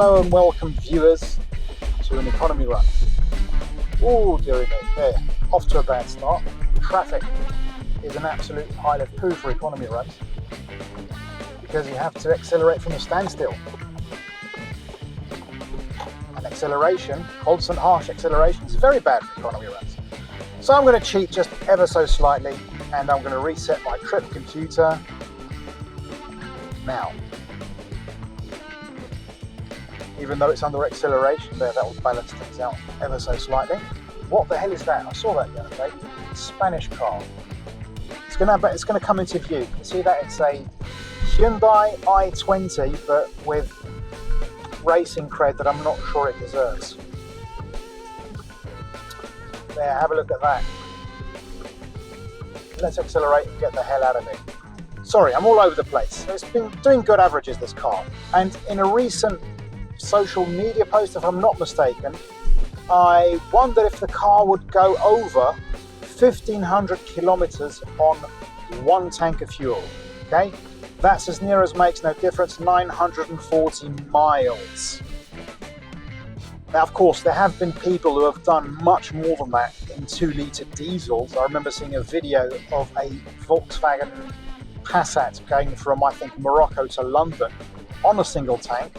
Hello and welcome viewers to an economy run. Oh dearie me, there, off to a bad start. Traffic is an absolute pile of poo for economy runs because you have to accelerate from a standstill. And acceleration, constant harsh acceleration, is very bad for economy runs. So I'm going to cheat just ever so slightly and I'm going to reset my trip computer now. Even though it's under acceleration there, that will balance things out ever so slightly. What the hell is that? I saw that the other day. Spanish car. It's going to come into view. You can see that it's a Hyundai i20, but with racing cred that I'm not sure it deserves. There, have a look at that. Let's accelerate and get the hell out of it. Sorry, I'm all over the place. It's been doing good averages, this car. And in a recent social media post, if I'm not mistaken, I wondered if the car would go over 1,500 kilometers on one tank of fuel. Okay, that's as near as makes no difference, 940 miles. Now, of course, there have been people who have done much more than that in 2-litre diesels. I remember seeing a video of a Volkswagen Passat going from, I think, Morocco to London on a single tank.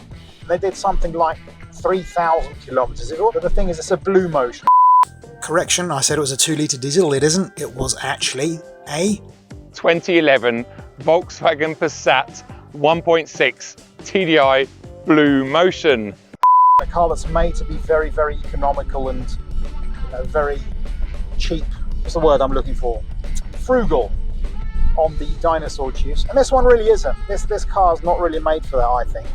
They did something like 3,000 kilometers. But the thing is, it's a blue motion. Correction, I said it was a 2-litre diesel. It isn't. It was actually a 2011 Volkswagen Passat 1.6 TDI Blue Motion. A car that's made to be very, very economical and, you know, very cheap. What's the word I'm looking for? Frugal on the dinosaur juice. And this one really isn't. This car's not really made for that, I think.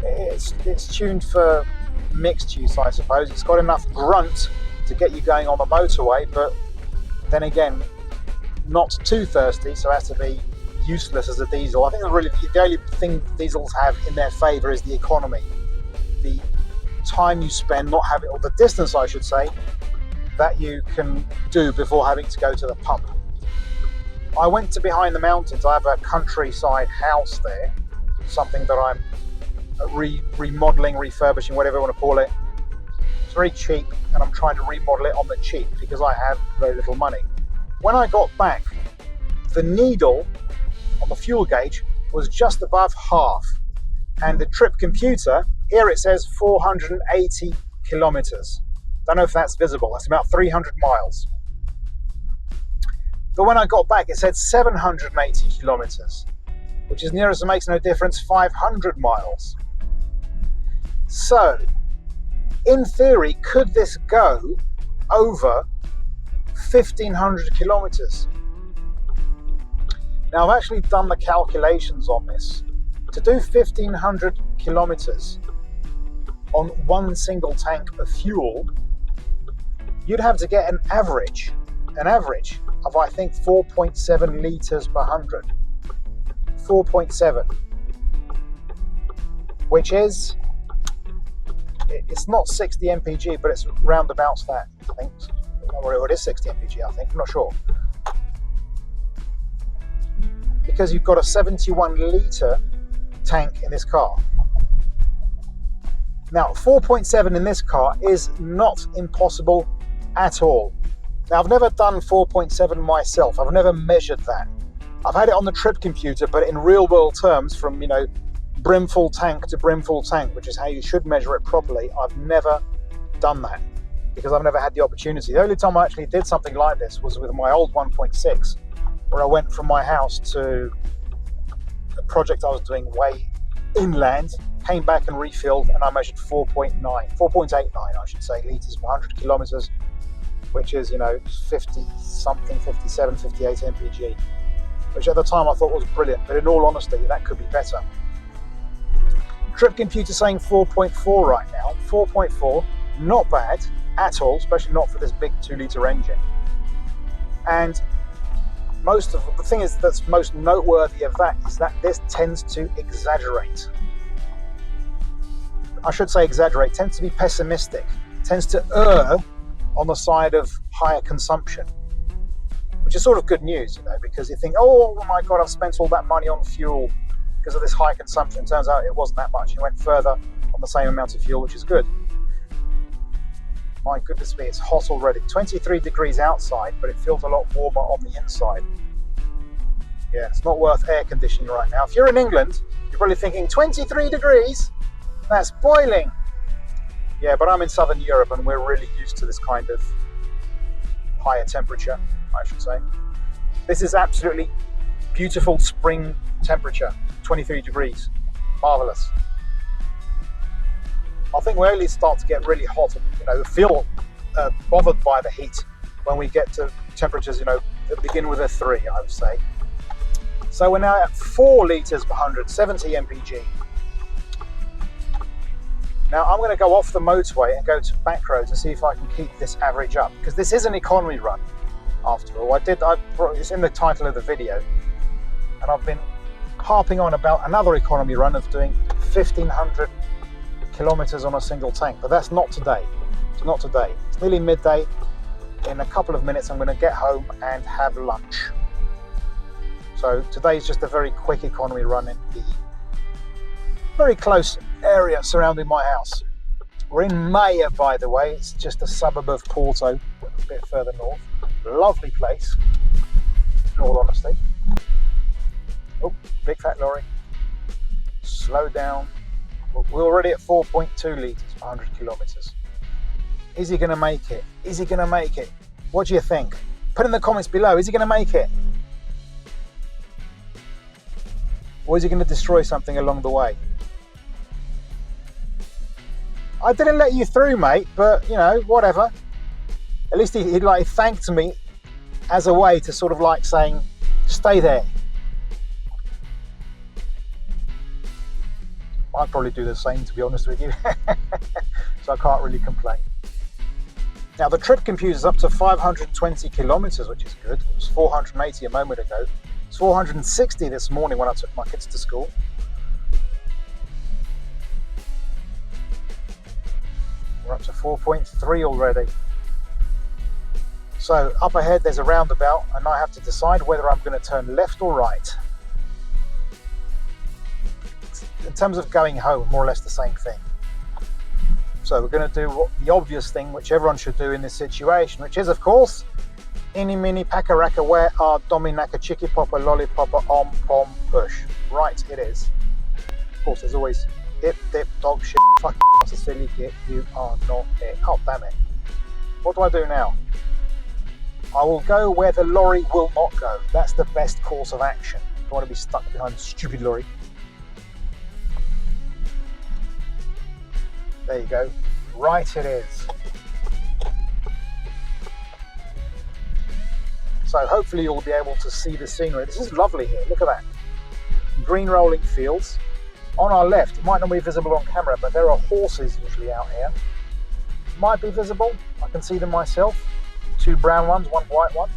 It's tuned for mixed use, I suppose. It's got enough grunt to get you going on the motorway, but then again, not too thirsty, so it has to be useless as a diesel. I think the only thing diesels have in their favour is the economy. The time you spend not having, or the distance I should say, that you can do before having to go to the pump. I went to behind the mountains. I have a countryside house there, something that I'm remodeling, refurbishing, whatever you want to call it. It's very cheap and I'm trying to remodel it on the cheap because I have very little money. When I got back, the needle on the fuel gauge was just above half, and the trip computer, here it says 480 kilometers. Don't know if that's visible. That's about 300 miles. But when I got back, it said 780 kilometers, which is near as it makes no difference, 500 miles. So, in theory, could this go over 1,500 kilometers? Now, I've actually done the calculations on this. To do 1,500 kilometers on one single tank of fuel, you'd have to get an average of, I think, 4.7 litres per 100. 4.7, which is, it's not 60 mpg, but it's roundabouts that, I think. Or it is 60 mpg, I think, I'm not sure. Because you've got a 71 litre tank in this car. Now, 4.7 in this car is not impossible at all. Now, I've never done 4.7 myself. I've never measured that. I've had it on the trip computer, but in real world terms, from, you know, brimful tank to brimful tank, which is how you should measure it properly, I've never done that because I've never had the opportunity. The only time I actually did something like this was with my old 1.6, where I went from my house to a project I was doing way inland, came back and refilled, and I measured 4.89, I should say, litres per 100 kilometers, which is, you know, 50 something, 57, 58 mpg. Which at the time I thought was brilliant, but in all honesty, that could be better. Trip computer saying 4.4 right now. 4.4, not bad at all, especially not for this big 2-litre engine. And most of the thing that's most noteworthy of that is that this tends to exaggerate. I should say exaggerate, tends to be pessimistic, tends to err on the side of higher consumption. Which is sort of good news, you know, because you think, oh my God, I've spent all that money on fuel because of this high consumption. Turns out it wasn't that much. It went further on the same amount of fuel, which is good. My goodness me, it's hot already. 23 degrees outside, but it feels a lot warmer on the inside. Yeah, it's not worth air conditioning right now. If you're in England, you're probably thinking 23 degrees? That's boiling. Yeah, but I'm in Southern Europe and we're really used to this kind of higher temperature, I should say. This is absolutely beautiful spring temperature, 23 degrees. Marvelous. I think we only start to get really hot, feel bothered by the heat when we get to temperatures, that begin with a 3, I would say. So we're now at 4 litres per 100, 70 mpg. Now I'm going to go off the motorway and go to back roads and see if I can keep this average up, because this is an economy run after all. It's in the title of the video, and I've been harping on about another economy run of doing 1,500 kilometers on a single tank, but that's not today. It's not today. It's nearly midday. In a couple of minutes I'm going to get home and have lunch. So today is just a very quick economy run in the very close area surrounding my house. We're in Maya, by the way. It's just a suburb of Porto, a bit further north. Lovely place, in all honesty. Oh, big fat lorry. Slow down. We're already at 4.2 litres per 100 kilometres. Is he going to make it? Is he going to make it? What do you think? Put in the comments below. Is he going to make it? Or is he going to destroy something along the way? I didn't let you through, mate, but, whatever. At least he thanked me as a way to sort of like saying, stay there. I'd probably do the same, to be honest with you. So I can't really complain. Now the trip computer's up to 520 kilometers, which is good. It was 480 a moment ago. It's 460 this morning when I took my kids to school. We're up to 4.3 already. So up ahead there's a roundabout and I have to decide whether I'm going to turn left or right. In terms of going home, more or less the same thing. So we're going to do the obvious thing which everyone should do in this situation, which is, of course, Inni mini pakaraka where are dominaka chiki poppa lollipoppa om pom push. Right, it is. Of course, there's always dip dip dog shit fucking silly git, you are not it. Oh damn it. What do I do now? I will go where the lorry will not go. That's the best course of action. I don't want to be stuck behind the stupid lorry. There you go. Right it is. So hopefully you'll be able to see the scenery. This is lovely here. Look at that. Green rolling fields. On our left, it might not be visible on camera, but there are horses usually out here. Might be visible. I can see them myself. 2 brown ones, 1 white one.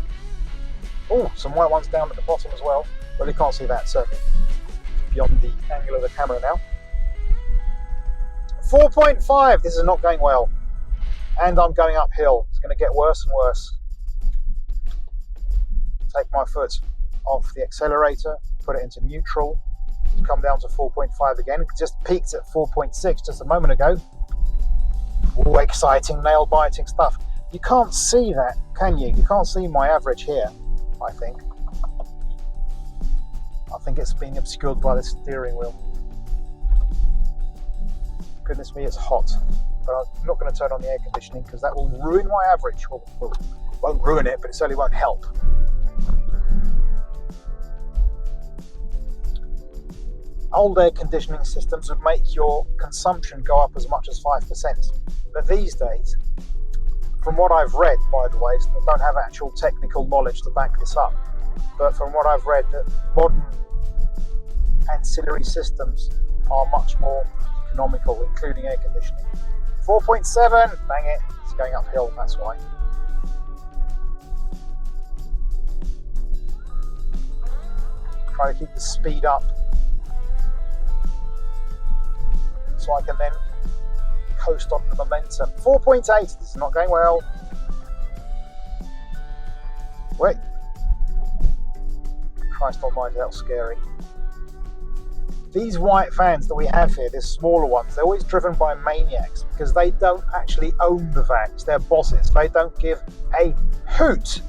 Oh, some white ones down at the bottom as well. Well, you can't see that, certainly. Beyond the angle of the camera now. 4.5, this is not going well. And I'm going uphill. It's going to get worse and worse. Take my foot off the accelerator, put it into neutral, come down to 4.5 again. It just peaked at 4.6 just a moment ago. Oh, exciting, nail-biting stuff. You can't see that, can you? You can't see my average here, I think. I think it's being obscured by the steering wheel. Goodness me, it's hot. But I'm not going to turn on the air conditioning because that will ruin my average. Well, won't ruin it, but it certainly won't help. Old air conditioning systems would make your consumption go up as much as 5%. But these days, from what I've read, by the way, I don't have actual technical knowledge to back this up, but from what I've read, that modern ancillary systems are much more economical, including air conditioning. 4.7, dang it, it's going uphill, that's why. Try to keep the speed up so I can then coast on the momentum. 4.8, this is not going well. Wait. Christ almighty, that was scary. These white vans that we have here, these smaller ones, they're always driven by maniacs because they don't actually own the vans, they're bosses. They don't give a hoot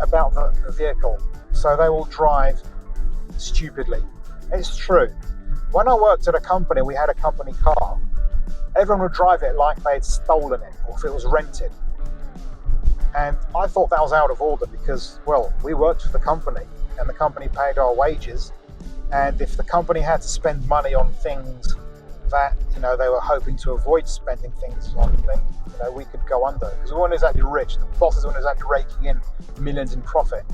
about the vehicle, so they will drive stupidly. It's true. When I worked at a company, we had a company car. Everyone would drive it like they'd stolen it or if it was rented. And I thought that was out of order because, well, we worked for the company and the company paid our wages. And if the company had to spend money on things that, you know, they were hoping to avoid spending things on, then, you know, we could go under because we weren't exactly rich. The bosses weren't exactly raking in millions in profit.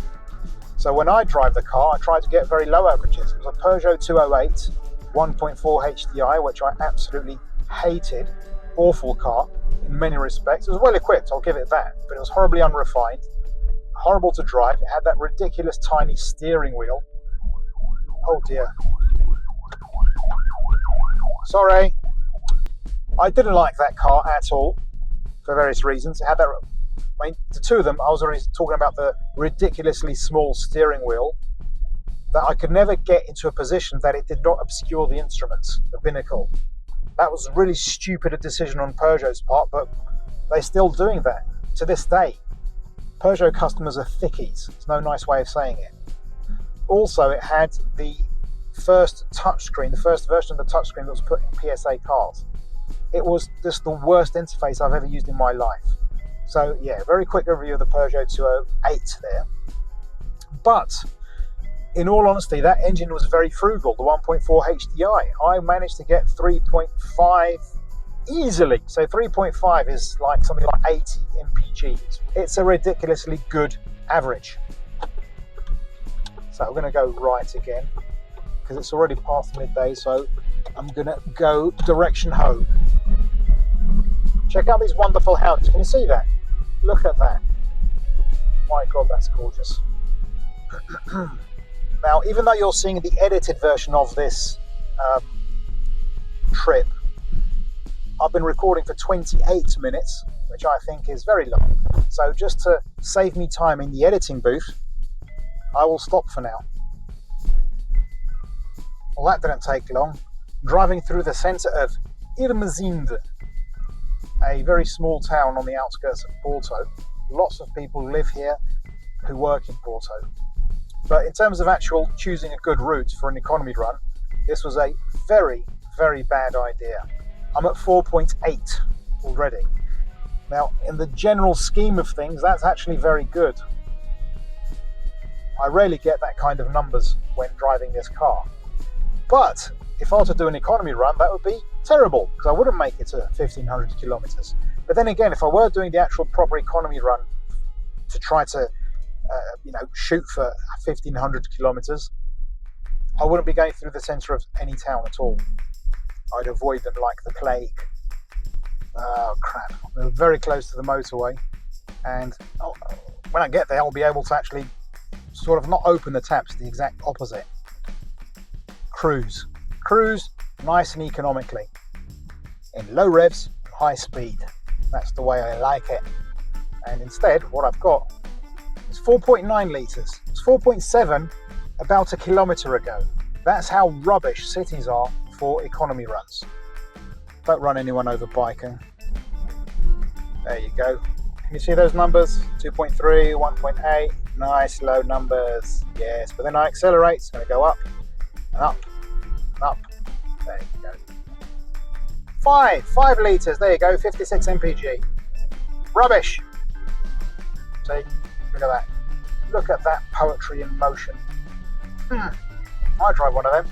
So when I drive the car, I try to get very low averages. It was a Peugeot 208 1.4 HDI, which I absolutely hated. Awful car in many respects. It was well equipped, I'll give it that, but it was horribly unrefined, horrible to drive. It had that ridiculous tiny steering wheel. Oh dear. Sorry. I didn't like that car at all for various reasons. It had that, I mean, the two of them, I was already talking about the ridiculously small steering wheel, that I could never get into a position that it did not obscure the instruments, the binnacle. That was really stupid a decision on Peugeot's part, but they're still doing that to this day. Peugeot customers are thickies. There's no nice way of saying it. Also, it had the first touchscreen, the first version of the touchscreen that was put in PSA cars. It was just the worst interface I've ever used in my life. So yeah, very quick review of the Peugeot 208 there. But in all honesty, that engine was very frugal, the 1.4 HDI. I managed to get 3.5 easily. So 3.5 is like something like 80 mpg. It's a ridiculously good average. So I'm going to go right again because it's already past midday, so I'm going to go direction home. Check out these wonderful houses. Can you see that? Look at that. My God, that's gorgeous. Now, even though you're seeing the edited version of this trip, I've been recording for 28 minutes, which I think is very long. So just to save me time in the editing booth, I will stop for now. Well, that didn't take long. Driving through the centre of Irmesinde, a very small town on the outskirts of Porto. Lots of people live here who work in Porto. But in terms of actual choosing a good route for an economy run, this was a very, very bad idea. I'm at 4.8 already. Now, in the general scheme of things, that's actually very good. I rarely get that kind of numbers when driving this car. But if I were to do an economy run, that would be terrible because I wouldn't make it to 1,500 kilometers. But then again, if I were doing the actual proper economy run to try to shoot for 1,500 kilometers, I wouldn't be going through the center of any town at all. I'd avoid them like the plague. Oh crap, we're very close to the motorway, and when I get there I'll be able to actually sort of not open the taps, the exact opposite. Cruise nice and economically, in low revs, high speed. That's the way I like it. And instead what I've got is 4.9 litres. It's 4.7 about a kilometre ago. That's how rubbish cities are for economy runs. Don't run anyone over biking. There you go. Can you see those numbers? 2.3, 1.8, nice low numbers. Yes, but then I accelerate, it's going to go up and up and up. There you go. 5 litres, there you go, 56 mpg. Rubbish. See, look at that. Look at that poetry in motion. I drive one of them.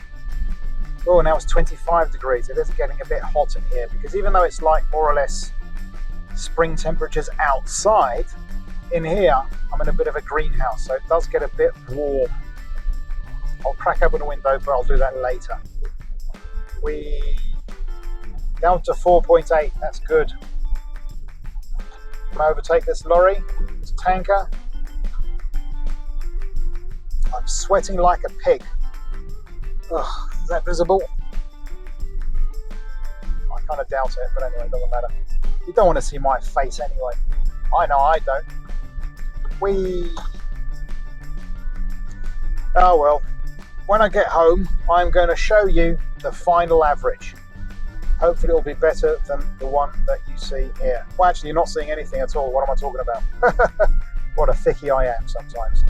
Oh, now it's 25 degrees. It is getting a bit hot in here because even though it's like more or less spring temperatures outside, in here I'm in a bit of a greenhouse, so it does get a bit warm. I'll crack open the window, but I'll do that later. We down to 4.8, that's good. Can I overtake this lorry, this tanker? I'm sweating like a pig. Ugh, is that visible? I kind of doubt it, but anyway, it doesn't matter. You don't want to see my face anyway. I know I don't. Whee! Oh well. when I get home, I'm going to show you the final average. Hopefully it'll be better than the one that you see here. Well, actually, you're not seeing anything at all. What am I talking about? What a thickie I am sometimes.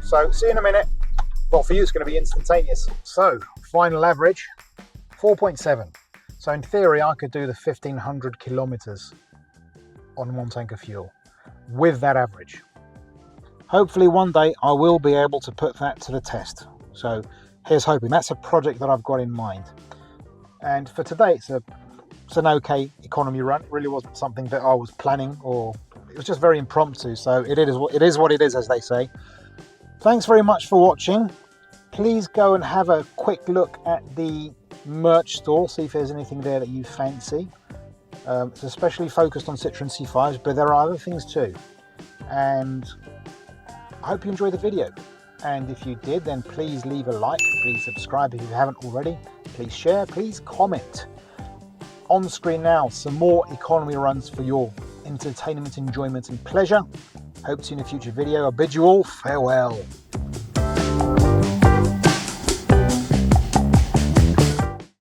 So, see you in a minute. Well, for you, it's going to be instantaneous. So, final average, 4.7. So, in theory, I could do the 1,500 kilometers on one tank of fuel with that average. Hopefully, one day I will be able to put that to the test. So, here's hoping. That's a project that I've got in mind. And for today, it's an okay economy run. It really wasn't something that I was planning, or it was just very impromptu. So it is what it is, as they say. Thanks very much for watching. Please go and have a quick look at the merch store, see if there's anything there that you fancy. It's especially focused on Citroën C5s, but there are other things too. And I hope you enjoyed the video. And if you did, then please leave a like, please subscribe if you haven't already, please share, please comment. On screen now, some more economy runs for your entertainment, enjoyment and pleasure. Hope to see you in a future video. I bid you all farewell.